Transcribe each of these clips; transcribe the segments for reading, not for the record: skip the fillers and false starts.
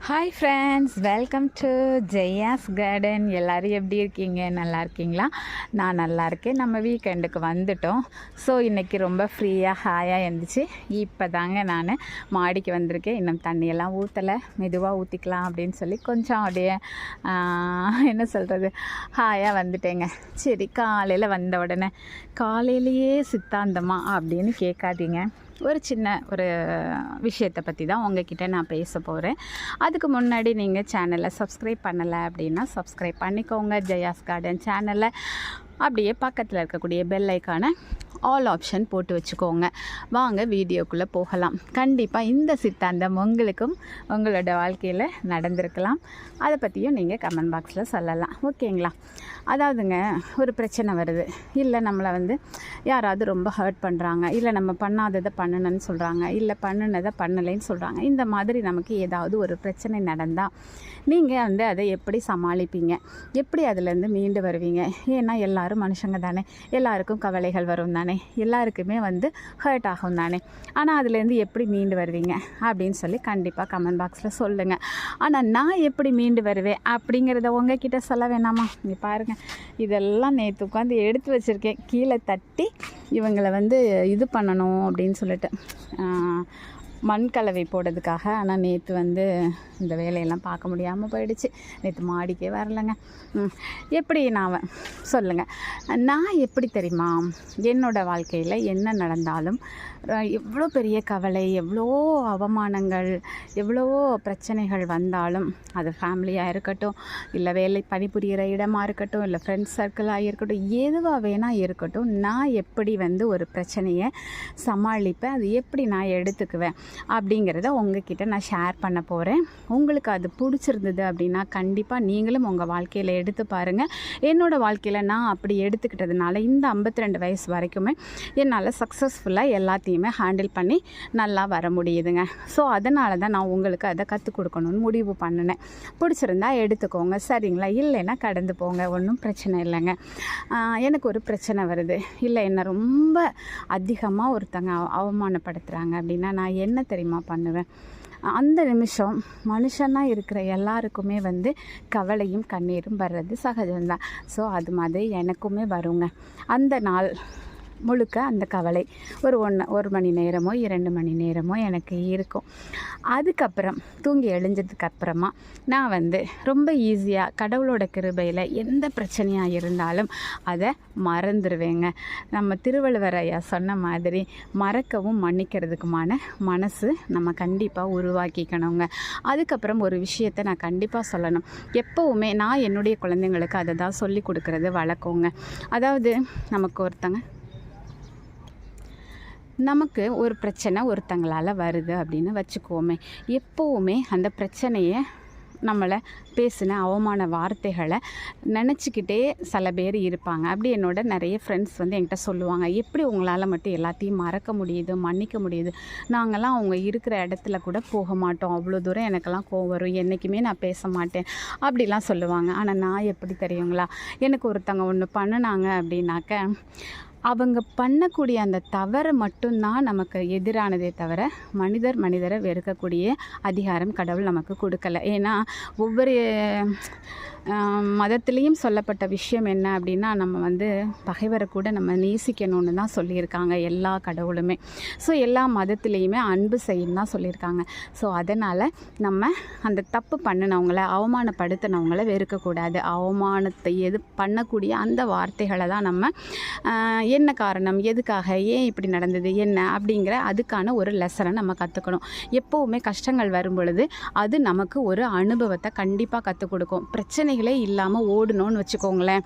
Hi friends, welcome to Jaya's garden. எல்லோரும் எப்படி இருக்கீங்க? நல்லா இருக்கீங்களா? நான் நல்லா இருக்கேன். நம்ம வீக்கெண்டுக்கு வந்துட்டோம். ஸோ இன்றைக்கி ரொம்ப ஃப்ரீயாக ஹாயாக இருந்துச்சு. இப்போ தாங்க நான் மாடிக்கு வந்திருக்கேன். இன்னும் தண்ணியெல்லாம் ஊற்றலை, மெதுவாக ஊற்றிக்கலாம் அப்படின்னு சொல்லி கொஞ்சம் அப்படியே என்ன சொல்கிறது, ஹாயாக வந்துட்டேங்க. சரி, காலையில் வந்த உடனே காலையிலேயே சித்தாந்தமா அப்படின்னு கேட்காதீங்க. ஒரு சின்ன விஷயத்தை பற்றி தான் உங்ககிட்ட நான் பேச போகிறேன். அதுக்கு முன்னாடி நீங்கள் சேனலை சப்ஸ்கிரைப் பண்ணலை அப்படின்னா சப்ஸ்கிரைப் பண்ணிக்கோங்க. ஜெயாஸ் கார்டன் சேனலை அப்படியே பக்கத்தில் இருக்கக்கூடிய பெல் ஐக்கானை ஆல் ஆப்ஷன் போட்டு வச்சுக்கோங்க. வாங்க வீடியோக்குள்ளே போகலாம். கண்டிப்பாக இந்த சித்தாந்தம் உங்களுக்கும் உங்களோட வாழ்க்கையில் நடந்திருக்கலாம். அதை பற்றியும் நீங்கள் கமெண்ட் பாக்ஸில் சொல்லலாம், ஓகேங்களா? அதாவதுங்க, ஒரு பிரச்சனை வருது, இல்லை நம்மளை யாராவது ரொம்ப ஹர்ட் பண்ணுறாங்க, இல்லை நம்ம பண்ணாததை பண்ணணுன்னு சொல்கிறாங்க, இல்லை பண்ணினதை பண்ணலைன்னு சொல்கிறாங்க. இந்த மாதிரி நமக்கு ஏதாவது ஒரு பிரச்சனை நடந்தால் நீங்கள் அதை எப்படி சமாளிப்பீங்க? எப்படி அதிலேருந்து மீண்டு வருவீங்க? ஏன்னா எல்லோரும் மனுஷங்க தானே, எல்லாருக்கும் கவலைகள் வரும் தானே, எல்லாருக்குமே ஹர்ட் ஆகும் தானே. ஆனால் அதுலேருந்து எப்படி மீண்டு வருவீங்க அப்படின்னு சொல்லி கண்டிப்பாக கமெண்ட் பாக்ஸில் சொல்லுங்கள். ஆனால் நான் எப்படி மீண்டு வருவேன் அப்படிங்கிறத உங்ககிட்ட சொல்ல வேணாமா? நீ பாருங்கள், இதெல்லாம் நேற்று உட்காந்து எடுத்து வச்சுருக்கேன். கீழே தட்டி இவங்களை இது பண்ணணும் அப்படின்னு சொல்லிட்டு மண் கலவை போடுறதுக்காக. ஆனால் நேற்று இந்த வேலையெல்லாம் பார்க்க முடியாமல் போயிடுச்சு. நேற்று மாடிக்கே வரலைங்க. எப்படி நான் சொல்லுங்கள், நான் எப்படி தெரியுமா, என்னோடய வாழ்க்கையில் என்ன நடந்தாலும், எவ்வளோ பெரிய கவலை, எவ்வளோ அவமானங்கள், எவ்வளோ பிரச்சனைகள் வந்தாலும், அது ஃபேமிலியாக இருக்கட்டும், இல்லை வேலை பணிபுரிகிற இடமாக இருக்கட்டும், இல்லை ஃப்ரெண்ட்ஸ் சர்க்கிளாக இருக்கட்டும், எதுவாக வேணால் இருக்கட்டும், நான் எப்படி ஒரு பிரச்சனையை சமாளிப்பேன், அது எப்படி நான் எடுத்துக்குவேன் அப்படிங்கிறத உங்ககிட்ட நான் ஷேர் பண்ண போகிறேன். உங்களுக்கு அது பிடிச்சிருந்தது அப்படின்னா கண்டிப்பாக நீங்களும் உங்கள் வாழ்க்கையில் எடுத்து பாருங்கள். என்னோடய வாழ்க்கையில் நான் அப்படி எடுத்துக்கிட்டதுனால இந்த 52 வயசு வரைக்குமே என்னால் சக்ஸஸ்ஃபுல்லாக எல்லாத்தையுமே ஹேண்டில் பண்ணி நல்லா வர முடியுதுங்க. ஸோ அதனால தான் நான் உங்களுக்கு அதை கற்றுக் கொடுக்கணும்னு முடிவு பண்ணினேன். பிடிச்சிருந்தா எடுத்துக்கோங்க, சரிங்களா? இல்லைன்னா கடந்து போங்க, ஒன்றும் பிரச்சனை இல்லைங்க. எனக்கு ஒரு பிரச்சனை வருது, இல்லை என்னை ரொம்ப அதிகமாக ஒருத்தங்க அவமானப்படுத்துகிறாங்க அப்படின்னா நான் என்ன தெரியுமா பண்ணுவேன்? அந்த நிமிஷம் மனுஷனாக இருக்கிற எல்லாருக்குமே கவலையும் கண்ணீரும் வர்றது சகஜம்தான். ஸோ அது மாதிரி எனக்குமே வருங்க. அந்த நாள் முழுக்க அந்த கவலை ஒரு மணி நேரமோ 2 மணி நேரமோ எனக்கு இருக்கும். அதுக்கப்புறம் தூங்கி எழுஞ்சதுக்கப்புறமா நான் ரொம்ப ஈஸியாக கடவுளோட கிருபையில் எந்த பிரச்சனையாக இருந்தாலும் அதை மறந்துடுவேங்க. நம்ம திருவள்ளுவர் ஐயா சொன்ன மாதிரி மறக்கவும் மன்னிக்கிறதுக்குமான மனசு நம்ம கண்டிப்பாக உருவாக்கிக்கணுங்க. அதுக்கப்புறம் ஒரு விஷயத்தை நான் கண்டிப்பாக சொல்லணும். எப்போவுமே நான் என்னுடைய குழந்தைங்களுக்கு அதை தான் சொல்லி கொடுக்கறது வழக்கங்க. அதாவது நமக்கு ஒரு பிரச்சனை ஒருத்தங்களால் வருது அப்படின்னு வச்சுக்குவோமே, எப்போவுமே அந்த பிரச்சனையை நம்மளை பேசின அவமான வார்த்தைகளை நினச்சிக்கிட்டே சில பேர் இருப்பாங்க. அப்படி என்னோட நிறைய ஃப்ரெண்ட்ஸ் என்கிட்ட சொல்லுவாங்க, எப்படி உங்களால் மட்டும் எல்லாத்தையும் மறக்க முடியுது, மன்னிக்க முடியுது? நாங்கள்லாம் அவங்க இருக்கிற இடத்துல கூட போக மாட்டோம், அவ்வளோ தூரம் எனக்கெல்லாம் கோவம் வரும், என்றைக்குமே நான் பேச மாட்டேன் அப்படிலாம் சொல்லுவாங்க. ஆனால் நான் எப்படி தெரியுங்களா, எனக்கு ஒருத்தங்க ஒன்று பண்ணினாங்க அப்படின்னாக்க அவங்க பண்ணக்கூடிய அந்த தவறு மட்டும்தான் நமக்கு எதிரானதே தவிர மனிதரை வெறுக்கக்கூடிய அதிகாரம் கடவுள் நமக்கு கொடுக்கல. ஏன்னா ஒவ்வொரு மதத்துலேயும் சொல்லப்பட்ட விஷயம் என்ன அப்படின்னா, நம்ம பகைவரை கூட நம்ம நேசிக்கணும்னு தான் சொல்லியிருக்காங்க எல்லா கடவுளுமே. ஸோ எல்லா மதத்துலேயுமே அன்பு செய்யணும் தான் சொல்லியிருக்காங்க. ஸோ அதனால் நம்ம அந்த தப்பு பண்ணினவங்கள, அவமானப்படுத்தினவங்கள வெறுக்கக்கூடாது. அவமானத்தை பண்ணக்கூடிய அந்த வார்த்தைகளை தான் நம்ம என்ன காரணம், எதுக்காக, ஏன் இப்படி நடந்தது, என்ன அப்படிங்கிற அதுக்கான ஒரு லெசனை நம்ம கற்றுக்கணும். எப்போவுமே கஷ்டங்கள் வரும் பொழுது அது நமக்கு ஒரு அனுபவத்தை கண்டிப்பாக கற்றுக் கொடுக்கும். பிரச்சனைகளே இல்லாமல் ஓடணும்னு வச்சுக்கோங்களேன்,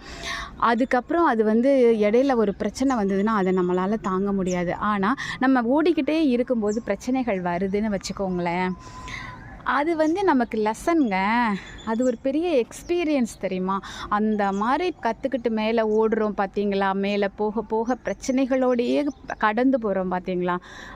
அதுக்கப்புறம் அது இடையில ஒரு பிரச்சனை வந்ததுன்னா அதை நம்மளால் தாங்க முடியாது. ஆனால் நம்ம ஓடிக்கிட்டே இருக்கும்போது பிரச்சனைகள் வருதுன்னு வச்சுக்கோங்களேன், அது நமக்கு லெசனுங்க. அது ஒரு பெரிய எக்ஸ்பீரியன்ஸ் தெரியுமா? அந்த மாதிரி கற்றுக்கிட்டு மேலே ஓடுறோம் பார்த்தீங்களா, மேலே போக போக பிரச்சனைகளோடையே கடந்து போகிறோம் பார்த்தீங்களா,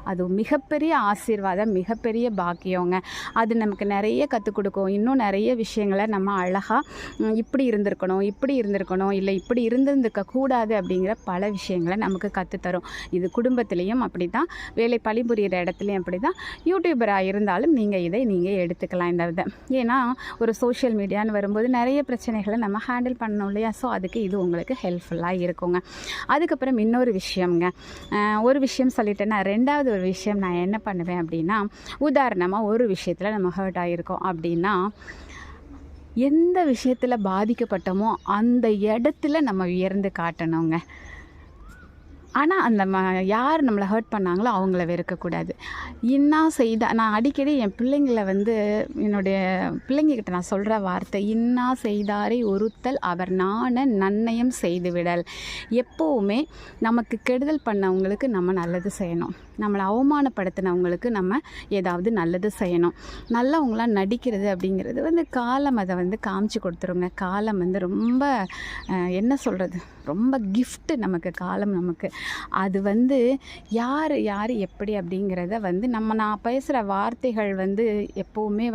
அது மிகப்பெரிய ஆசீர்வாதம், மிகப்பெரிய பாக்கியங்க. அது நமக்கு நிறைய கற்றுக் கொடுக்கும். இன்னும் நிறைய விஷயங்களை நம்ம அழகாக இப்படி இருந்திருக்கணும், இல்லை இப்படி இருந்திருக்க கூடாது அப்படிங்கிற பல விஷயங்களை நமக்கு கற்றுத்தரும். இது குடும்பத்துலேயும் அப்படி தான், வேலை பணிபுரிகிற இடத்துலையும் அப்படி தான், யூடியூபராக இருந்தாலும் நீங்கள் இதை ஈஸியாக எடுத்துக்கலாம் இந்த இதை. ஏன்னா ஒரு சோஷியல் மீடியான்னு வரும்போது நிறைய பிரச்சனைகளை நம்ம ஹேண்டில் பண்ணணும் இல்லையா? ஸோ அதுக்கு இது உங்களுக்கு ஹெல்ப்ஃபுல்லாக இருக்குங்க. அதுக்கப்புறம் இன்னொரு விஷயம்ங்க, ஒரு விஷயம் சொல்லிட்டேன்னா ரெண்டாவது ஒரு விஷயம் நான் என்ன பண்ணுவேன் அப்படின்னா, உதாரணமாக ஒரு விஷயத்தில் நம்ம ஹர்ட் ஆகிருக்கோம் அப்படின்னா, எந்த விஷயத்தில் பாதிக்கப்பட்டோமோ அந்த இடத்துல நம்ம உயர்ந்து காட்டணுங்க. ஆனால் அந்த யார் நம்மளை ஹர்ட் பண்ணாங்களோ அவங்கள வெறுக்கக்கூடாது. இன்னா செய்த நான் அடிக்கடி என் பிள்ளைங்களை என்னுடைய பிள்ளைங்கக்கிட்ட நான் சொல்கிற வார்த்தை, இன்னா செய்தாரை ஒருத்தல் அவர் நாண நன்னயம் செய்து விடல். எப்போவுமே நமக்கு கெடுதல் பண்ணவங்களுக்கு நம்ம நல்லது செய்யணும், நம்மளை அவமானப்படுத்தினவங்களுக்கு நம்ம ஏதாவது நல்லது செய்யணும். நல்லவங்களாம் நடிக்கிறது அப்படிங்கிறது காலம் அதை காமிச்சு கொடுத்துருங்க. காலம் ரொம்ப என்ன சொல்கிறது, ரொம்ப கிஃப்ட்டு நமக்கு காலம். நமக்கு அது யார் யார் எப்படி அப்படிங்கிறத நான் பேசுகிற வார்த்தைகள் எப்போவுமே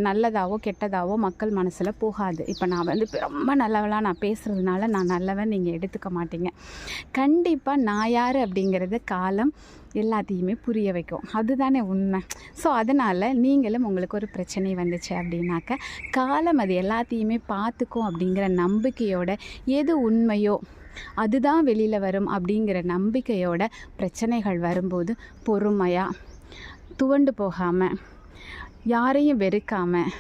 நல்லதாவோ கெட்டதாவோ மக்கள் மனசில் போகாது. இப்போ நான் ரொம்ப நல்லவளாக நான் பேசுகிறதுனால நான் நல்லவன் நீங்கள் எடுத்துக்க மாட்டீங்க. கண்டிப்பாக நான் யார் அப்படிங்கிறது காலம் எல்லாத்தையுமே புரிய வைக்கும். அதுதானே உண்மை. ஸோ அதனால் நீங்களும் உங்களுக்கு ஒரு பிரச்சனை வந்துச்சு அப்படின்னாக்க காலம் அது எல்லாத்தையுமே பார்த்துக்கும் அப்படிங்கிற நம்பிக்கையோட, எது உண்மையோ அதுதான் வெளியில் வரும் அப்படிங்கிற நம்பிக்கையோட பிரச்சனைகள் வரும்போது பொறுமையாக, துவண்டு போகாமல், யாரையும் வெறுக்காமல்,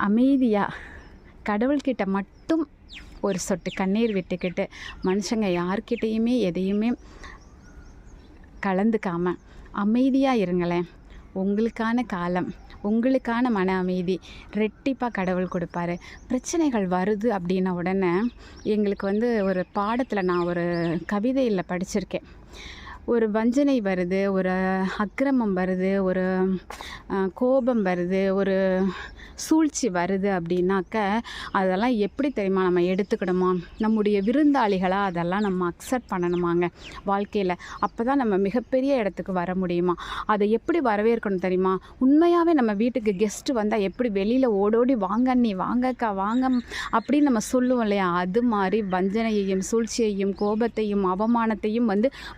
அமைதியாக கடவுள்கிட்ட மட்டும் ஒரு சொட்டு கண்ணீர் விட்டுக்கிட்டு, மனுஷங்க யார்கிட்டையுமே எதையுமே கலந்துக்காமல் அமைதியாக இருங்களேன். உங்களுக்கான காலம், உங்களுக்கான மன அமைதி ரெட்டிப்பாக கடவுள் கொடுப்பாரு. பிரச்சனைகள் வருது அப்படின்ன உடனே எங்களுக்கு ஒரு பாடத்தில் நான் ஒரு கவிதையில் படிச்சிருக்கேன். ஒரு வஞ்சனை வருது, ஒரு அக்கிரமம் வருது, ஒரு கோபம் வருது, ஒரு சூழ்ச்சி வருது அப்படின்னாக்க அதெல்லாம் எப்படி தெரியுமா நம்ம எடுத்துக்கிடுமா? நம்முடைய விருந்தாளிகளாக அதெல்லாம் நம்ம அக்செப்ட் பண்ணணுமாங்க வாழ்க்கையில். அப்போ தான் நம்ம மிகப்பெரிய இடத்துக்கு வர முடியுமா? அதை எப்படி வரவேற்கணும் தெரியுமா? உண்மையாகவே நம்ம வீட்டுக்கு கெஸ்ட்டு வந்தால் எப்படி வெளியில் ஓடோடி வாங்க நீ வாங்கக்கா வாங்க அப்படின்னு நம்ம சொல்லுவோம் இல்லையா? அது மாதிரி வஞ்சனையையும் சூழ்ச்சியையும் கோபத்தையும் அவமானத்தையும்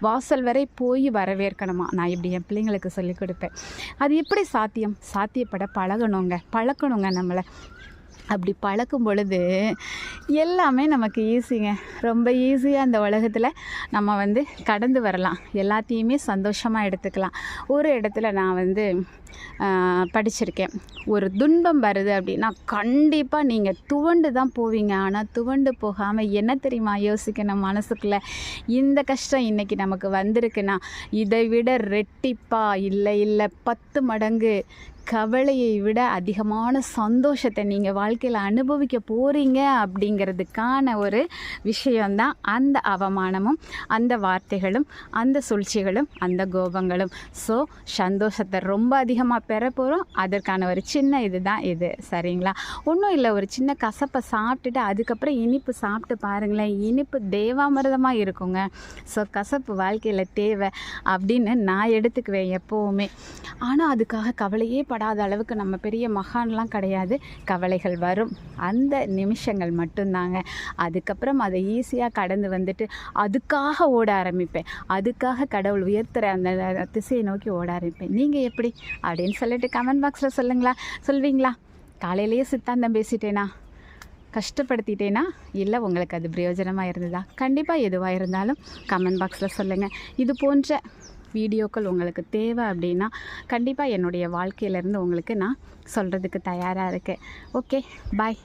வாசல் வரை போய் வரவேற்கணுமா? நான் இப்படி என் பிள்ளைங்களுக்கு சொல்லிக் கொடுப்பேன். அது எப்படி சாத்தியப்பட பழக்கணுங்க நம்மளை. அப்படி பழக்கும் பொழுது எல்லாமே நமக்கு ஈஸிங்க. ரொம்ப ஈஸியாக அந்த உலகத்தில் நம்ம கடந்து வரலாம். எல்லாத்தையுமே சந்தோஷமாக எடுத்துக்கலாம். ஒரு இடத்துல நான் படிச்சிருக்கேன், ஒரு துன்பம் வருது அப்படின்னா கண்டிப்பாக நீங்கள் துவண்டு தான் போவீங்க. ஆனால் துவண்டு போகாமல் என்ன தெரியுமா யோசிக்கணும் மனசுக்குள்ளே, இந்த கஷ்டம் இன்றைக்கி நமக்கு வந்திருக்குன்னா இதை விட ரெட்டிப்பா இல்லை 10 மடங்கு கவலையை விட அதிகமான சந்தோஷத்தை நீங்கள் வாழ்க்கையில் அனுபவிக்க போகிறீங்க அப்படிங்கிறதுக்கான ஒரு விஷயந்தான் அந்த அவமானமும், அந்த வார்த்தைகளும், அந்த சூழ்ச்சிகளும், அந்த கோபங்களும். ஸோ சந்தோஷத்தை ரொம்ப அதிகமாக பெற போகிறோம். அதற்கான ஒரு சின்ன இது சரிங்களா? ஒன்றும் இல்லை, ஒரு சின்ன கசப்பை சாப்பிட்டுட்டு அதுக்கப்புறம் இனிப்பு சாப்பிட்டு பாருங்களேன். இனிப்பு தேவாமிர்தமாக இருக்குங்க. ஸோ கசப்பு வாழ்க்கையில் தேவை அப்படின்னு நான் எடுத்துக்குவேன் எப்போவுமே. ஆனால் அதுக்காக கவலையே படாத அளவுக்கு நம்ம பெரிய மகான்லாம் கிடையாது. கவலைகள் வரும், அந்த நிமிஷங்கள் மட்டும்தாங்க. அதுக்கப்புறம் அதை ஈஸியாக கடந்து அதுக்காக ஓட ஆரம்பிப்பேன். அதுக்காக கடவுள் உயர்த்துற அந்த திசையை நோக்கி ஓட ஆரம்பிப்பேன். நீங்கள் எப்படி அப்படின்னு சொல்லிட்டு கமெண்ட் பாக்ஸில் சொல்வீங்களா? காலையிலேயே சித்தாந்தம் பேசிட்டேனா, கஷ்டப்படுத்திட்டேனா, இல்லை உங்களுக்கு அது பிரயோஜனமாக இருந்ததா? கண்டிப்பாக எதுவாக இருந்தாலும் கமெண்ட் பாக்ஸில் சொல்லுங்கள். இது போன்ற வீடியோக்கள் உங்களுக்கு தேவை அப்படின்னா கண்டிப்பாக என்னுடைய வாழ்க்கையிலேருந்து உங்களுக்கு நான் சொல்கிறதுக்கு தயாராக இருக்கேன். ஓகே, பாய்.